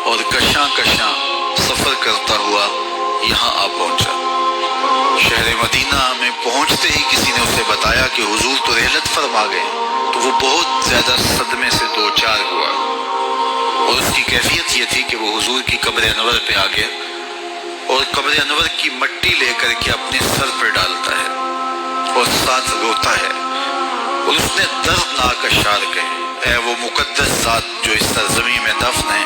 اور کشاں کشاں سفر کرتا ہوا یہاں آ پہنچا۔ شہر مدینہ میں پہنچتے ہی کسی نے اسے بتایا کہ حضور تو رحلت فرما گئے، تو وہ بہت زیادہ صدمے سے دو چار ہوا، اور اس کی کیفیت یہ تھی کہ وہ حضور کی قبر انور پہ آ گیا اور قبر انور کی مٹی لے کر کے اپنے سر پہ ڈالتا ہے اور ساتھ روتا ہے، اور اس نے دردناک اشعار کہے، اے وہ مقدس ذات جو اس سرزمین میں دفن ہے،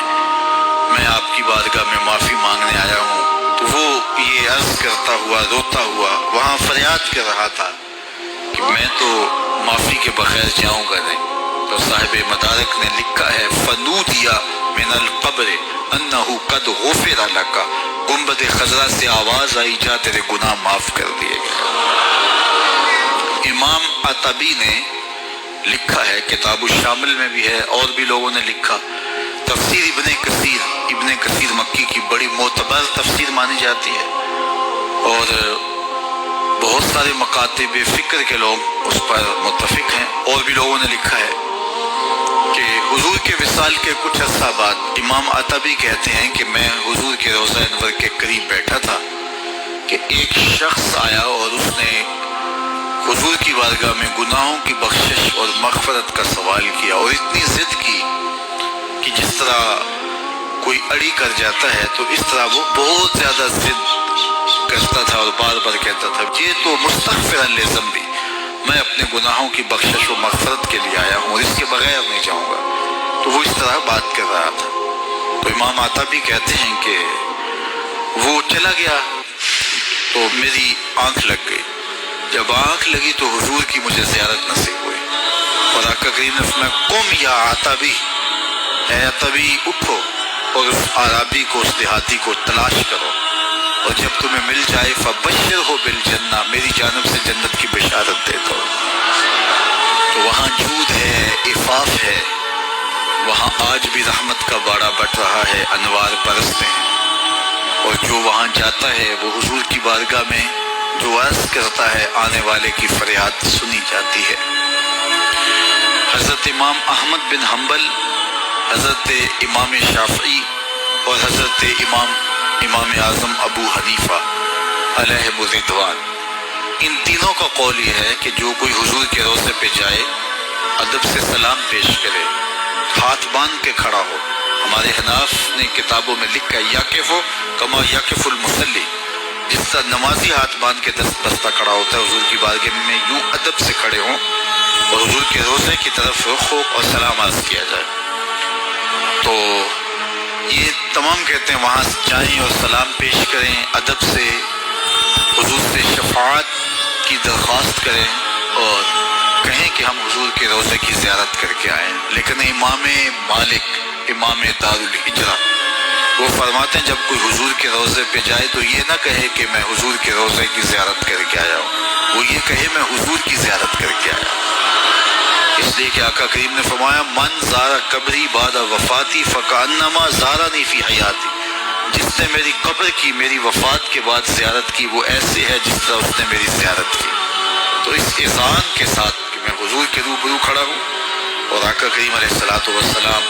میں آپ کی بارگاہ میں معافی مانگنے آیا ہوں۔ تو وہ یہ عرض کرتا ہوا روتا ہوا وہاں فریاد کر رہا تھا کہ میں تو معافی کے بغیر جاؤں گا نہیں۔ تو صاحب مدارک نے لکھا ہے فنودیا من القبر انہ قد غفر لک، گنبد خضرا سے آواز آئی جا تیرے گناہ معاف کر دیے گئے۔ امام عطبی نے لکھا ہے، کتاب الشامل میں بھی ہے اور بھی لوگوں نے لکھا، تفسیر ابن کثیر مکی کی بڑی معتبر تفسیر مانی جاتی ہے، اور بہت سارے مکاتب فکر کے لوگ اس پر متفق ہیں۔ اور بھی لوگوں نے لکھا ہے کہ حضور کے وصال کے کچھ عرصہ بعد امام عطبی کہتے ہیں کہ میں حضور کے روضہ انور کے قریب بیٹھا تھا کہ ایک شخص آیا اور اس نے حضور کی بارگاہ میں گناہوں کی بخشش اور مغفرت کا سوال کیا، اور اتنی ضد کی کہ جس طرح کوئی اڑی کر جاتا ہے تو اس طرح وہ بہت زیادہ ضد کرتا تھا اور بار بار کہتا تھا یہ تو مستغفرا لذنبی، میں اپنے گناہوں کی بخشش و مغفرت کے لیے آیا ہوں اور اس کے بغیر نہیں جاؤں گا۔ تو وہ اس طرح بات کر رہا تھا، تو امام عطبی کہتے ہیں کہ وہ چلا گیا تو میری آنکھ لگ گئی، جب آنکھ لگی تو حضور کی مجھے زیارت نصیب ہوئی، اور آقا کریم نے فرمایا قم یا عطبی، اے عطبی اٹھو اور اس عرابی کو، اس دیہاتی کو تلاش کرو، اور جب تمہیں مل جائے فبشرہ بالجنہ، میری جانب سے جنت کی بشارت دے دو۔ تو وہاں جود ہے، عفاف ہے، وہاں آج بھی رحمت کا باڑا بٹ رہا ہے، انوار برستے ہیں، اور جو وہاں جاتا ہے وہ حضور کی بارگاہ میں جو عرض کرتا ہے آنے والے کی فریاد سنی جاتی ہے۔ حضرت امام احمد بن حنبل، حضرت امام شافعی اور حضرت امام اعظم ابو حنیفہ علیہ الرضوان، ان تینوں کا قول یہ ہے کہ جو کوئی حضور کے روضے پہ جائے ادب سے سلام پیش کرے، ہاتھ باندھ کے کھڑا ہو۔ ہمارے حناف نے کتابوں میں لکھا ہے یقف کما یقف المصلی، جس طرح نمازی ہاتھ باندھ کے دست بستہ کھڑا ہوتا ہے حضور کی بارگاہ میں، یوں ادب سے کھڑے ہوں اور حضور کے روضے کی طرف رخ ہو اور سلام عرض کیا جائے۔ تو یہ تمام کہتے ہیں وہاں جائیں اور سلام پیش کریں، ادب سے حضور سے شفاعت کی درخواست کریں اور کہیں کہ ہم حضور کے روضے کی زیارت کر کے آئیں۔ لیکن امام مالک، امام دار الہجرہ، وہ فرماتے ہیں جب کوئی حضور کے روضے پہ جائے تو یہ نہ کہے کہ میں حضور کے روضے کی زیارت کر کے آیا ہوں، وہ یہ کہے میں حضور کی زیارت کر کے آیا ہوں، اس لیے کہ آقا کریم نے فرمایا من زارا قبری بعد وفاتی فکانما زارنی فی حیاتی، جس نے میری قبر کی میری وفات کے بعد زیارت کی وہ ایسے ہے جس طرح اس نے میری زیارت کی۔ تو اس اذعان کے ساتھ کہ میں حضور کے روبرو کھڑا ہوں اور آقا کریم علیہ الصلوۃ والسلام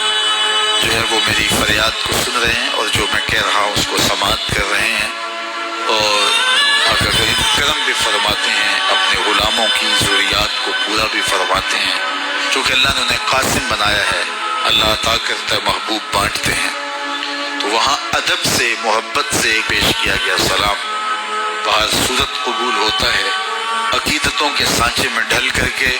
جو ہے وہ میری فریاد کو سن رہے ہیں اور جو میں کہہ رہا ہوں اس کو سماعت کر رہے ہیں، اور آقا کریم کرم بھی فرماتے ہیں، اپنے غلاموں کی ضروریات کو پورا بھی فرماتے ہیں، چونکہ اللہ نے انہیں قاسم بنایا ہے، اللہ عطا کرتا ہے محبوب بانٹتے ہیں۔ تو وہاں ادب سے محبت سے پیش کیا گیا سلام، بہر صورت قبول ہوتا ہے، عقیدتوں کے سانچے میں ڈھل کر کے